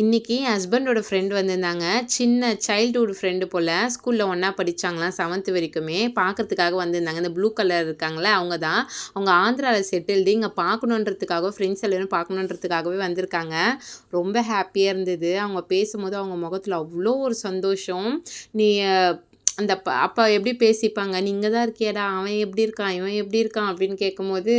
இன்றைக்கி என் ஹஸ்பண்டோட ஃப்ரெண்ட் வந்திருந்தாங்க. சின்ன சைல்டுஹுட் ஃப்ரெண்டு போல். ஸ்கூலில் ஒன்றா படித்தாங்களாம் 7th வரைக்குமே. பார்க்கறதுக்காக வந்திருந்தாங்க. இந்த ப்ளூ கலர் இருக்காங்களே அவங்க தான். அவங்க ஆந்திராவில் செட்டில்டு. இங்கே பார்க்கணுன்றதுக்காக ஃப்ரெண்ட்ஸ் எல்லோரும் பார்க்கணுன்றதுக்காகவே வந்திருக்காங்க. ரொம்ப ஹாப்பியாக இருந்தது. அவங்க பேசும்போது அவங்க முகத்தில் அவ்வளோ ஒரு சந்தோஷம். நீ அந்த அப்போ எப்படி பேசிப்பாங்க, "நீ இங்கே தான் இருக்கியாடா, அவன் எப்படி இருக்கான், இவன் எப்படி இருக்கான்" அப்படின்னு கேட்கும்போது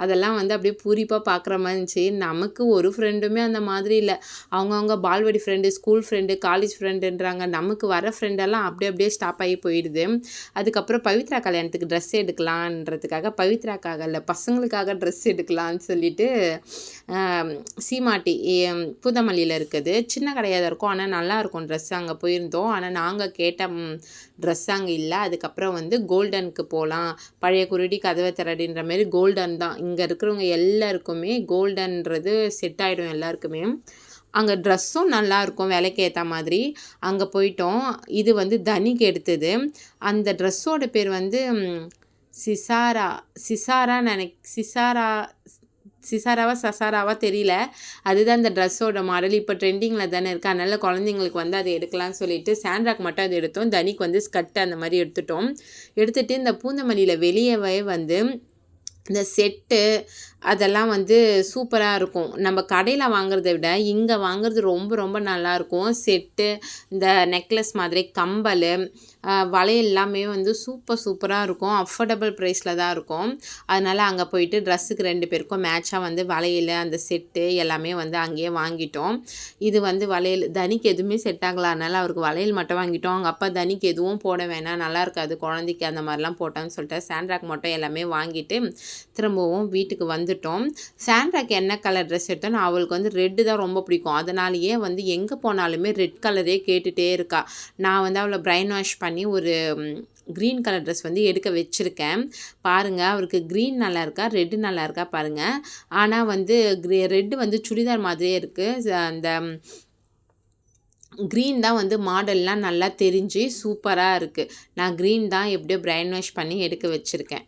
அதெல்லாம் வந்து அப்படியே பூரிப்பாக பார்க்குற மாதிரி இருந்துச்சு. நமக்கு ஒரு ஃப்ரெண்டுமே அந்த மாதிரி இல்லை. அவங்கவுங்க பால்வாடி ஃப்ரெண்டு, ஸ்கூல் ஃப்ரெண்டு, காலேஜ் ஃப்ரெண்டுன்றாங்க. நமக்கு வர ஃப்ரெண்டெல்லாம் அப்படியே ஸ்டாப் ஆகி போயிடுது. அதுக்கப்புறம் பவித்ரா கல்யாணத்துக்கு ட்ரெஸ் எடுக்கலான்றதுக்காக, பவித்ராக்காக இல்லை பசங்களுக்காக ட்ரெஸ் எடுக்கலான்னு சொல்லிட்டு சீமாட்டி பூதமல்லியில் இருக்குது. சின்ன கடையாக தான் இருக்கும், ஆனால் நல்லாயிருக்கும் ட்ரெஸ். அங்கே போயிருந்தோம். ஆனால் நாங்கள் கேட்ட ட்ரெஸ் அங்கே இல்லை. அதுக்கப்புறம் வந்து கோல்டனுக்கு போகலாம், பழைய குருடி கதவை திறடின்ற மாரி கோல்டன் தான். இங்கே இருக்கிறவங்க எல்லாருக்குமே கோல்டன்றது செட் ஆகிடும் எல்லாருக்குமே. அங்கே ட்ரெஸ்ஸும் நல்லாயிருக்கும் விலைக்கு ஏற்ற மாதிரி. அங்கே போயிட்டோம். இது வந்து தனிக்கு எடுத்தது. அந்த ட்ரெஸ்ஸோட பேர் வந்து சிசாராவா சசாராவா தெரியல. அதுதான் அந்த ட்ரெஸ்ஸோட மாடல். இப்போ ட்ரெண்டிங்கில் தானே இருக்குது. அதனால் குழந்தைங்களுக்கு வந்து அதை எடுக்கலாம்னு சொல்லிட்டு சாண்ட்ராக்கு மட்டும் அதை எடுத்தோம். தனிக்கு வந்து ஸ்கர்ட் அந்த மாதிரி எடுத்துட்டோம். எடுத்துகிட்டு இந்த பூந்தமல்லியில் வெளியவே வந்து இந்த செட்டு அதெல்லாம் வந்து சூப்பராக இருக்கும். நம்ம கடையில் வாங்குறத விட இங்கே வாங்குறது ரொம்ப ரொம்ப நல்லாயிருக்கும். செட்டு, இந்த நெக்லஸ் மாதிரி கம்பல், வளையல் எல்லாமே வந்து சூப்பராக இருக்கும். அஃபோர்டபுள் ப்ரைஸில் தான் இருக்கும். அதனால் அங்கே போயிட்டு ட்ரெஸ்ஸுக்கு 2 பேருக்கும் மேட்சாக வந்து வளையல், அந்த செட்டு எல்லாமே வந்து அங்கேயே வாங்கிட்டோம். இது வந்து வளையல் தனிக்கு எதுவுமே செட் ஆகலை. அதனால் அவருக்கு வளையல் மட்டும் வாங்கிட்டோம். அவங்க அப்பா தனிக்கு எதுவும் போட வேணாம், நல்லா இருக்காது குழந்தைக்கு அந்த மாதிரிலாம் போட்டான்னு சொல்லிட்டு சாண்ட்ராக் மட்டும் எல்லாமே வாங்கிட்டு திரும்பவும் வீட்டுக்கு வந்துட்டோம். சாண்ட்ராக்கு என்ன கலர் ட்ரெஸ் எடுத்தோன்னா அவளுக்கு வந்து ரெட்டு தான் ரொம்ப பிடிக்கும். அதனாலேயே வந்து எங்கே போனாலுமே ரெட் கலரே கேட்டுகிட்டே இருக்கா. நான் வந்து அவளை பிரைன் வாஷ் பண்ணி ஒரு க்ரீன் கலர் ட்ரெஸ் வந்து எடுக்க வச்சுருக்கேன். பாருங்கள், அவருக்கு க்ரீன் நல்லா இருக்கா, ரெட்டு நல்லா இருக்கா பாருங்கள். ஆனால் வந்து ரெட்டு வந்து சுடிதார் மாதிரியே இருக்குது. அந்த க்ரீன் தான் வந்து மாடல்லாம் நல்லா தெரிஞ்சு சூப்பராக இருக்குது. நான் க்ரீன் தான் எப்படியோ பிரைன் வாஷ் பண்ணி எடுக்க வச்சுருக்கேன்.